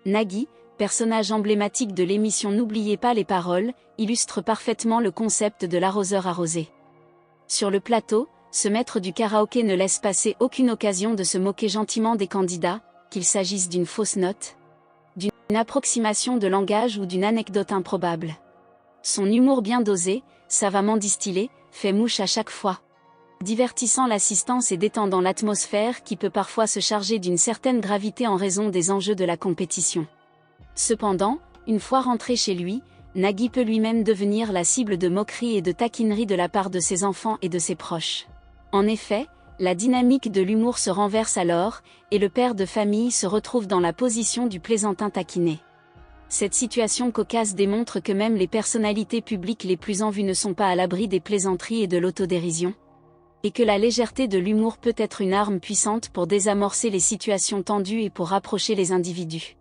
Nagui, personnage emblématique de l'émission N'oubliez pas les paroles, illustre parfaitement le concept de l'arroseur arrosé. Sur le plateau, ce maître du karaoké ne laisse passer aucune occasion de se moquer gentiment des candidats, qu'il s'agisse d'une fausse note, d'une approximation de langage ou d'une anecdote improbable. Son humour bien dosé, savamment distillé, fait mouche à chaque fois, divertissant l'assistance et détendant l'atmosphère qui peut parfois se charger d'une certaine gravité en raison des enjeux de la compétition. Cependant, une fois rentré chez lui, Nagui peut lui-même devenir la cible de moqueries et de taquineries de la part de ses enfants et de ses proches. En effet, la dynamique de l'humour se renverse alors, et le père de famille se retrouve dans la position du plaisantin taquiné. Cette situation cocasse démontre que même les personnalités publiques les plus en vue ne sont pas à l'abri des plaisanteries et de l'autodérision, et que la légèreté de l'humour peut être une arme puissante pour désamorcer les situations tendues et pour rapprocher les individus.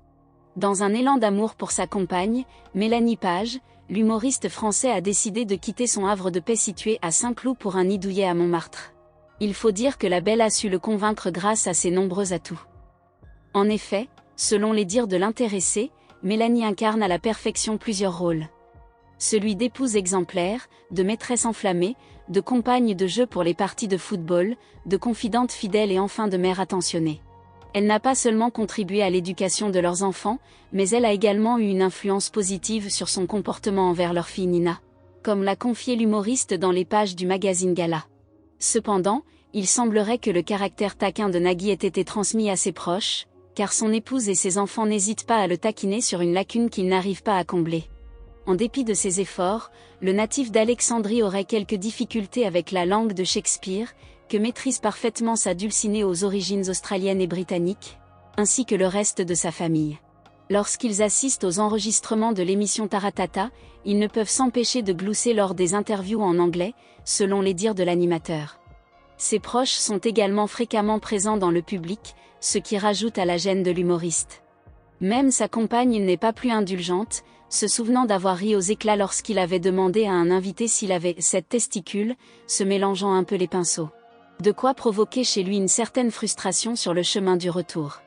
Dans un élan d'amour pour sa compagne, Mélanie Page, l'humoriste français a décidé de quitter son havre de paix situé à Saint-Cloud pour un nid douillet à Montmartre. Il faut dire que la belle a su le convaincre grâce à ses nombreux atouts. En effet, selon les dires de l'intéressé, Mélanie incarne à la perfection plusieurs rôles. Celui d'épouse exemplaire, de maîtresse enflammée, de compagne de jeu pour les parties de football, de confidente fidèle et enfin de mère attentionnée. Elle n'a pas seulement contribué à l'éducation de leurs enfants, mais elle a également eu une influence positive sur son comportement envers leur fille Nina, comme l'a confié l'humoriste dans les pages du magazine Gala. Cependant, il semblerait que le caractère taquin de Nagui ait été transmis à ses proches, car son épouse et ses enfants n'hésitent pas à le taquiner sur une lacune qu'il n'arrive pas à combler. En dépit de ses efforts, le natif d'Alexandrie aurait quelques difficultés avec la langue de Shakespeare, que maîtrise parfaitement sa dulcinée aux origines australiennes et britanniques, ainsi que le reste de sa famille. Lorsqu'ils assistent aux enregistrements de l'émission Taratata, ils ne peuvent s'empêcher de glousser lors des interviews en anglais, selon les dires de l'animateur. Ses proches sont également fréquemment présents dans le public, ce qui rajoute à la gêne de l'humoriste. Même sa compagne n'est pas plus indulgente, se souvenant d'avoir ri aux éclats lorsqu'il avait demandé à un invité s'il avait 7 testicules, se mélangeant un peu les pinceaux. De quoi provoquer chez lui une certaine frustration sur le chemin du retour.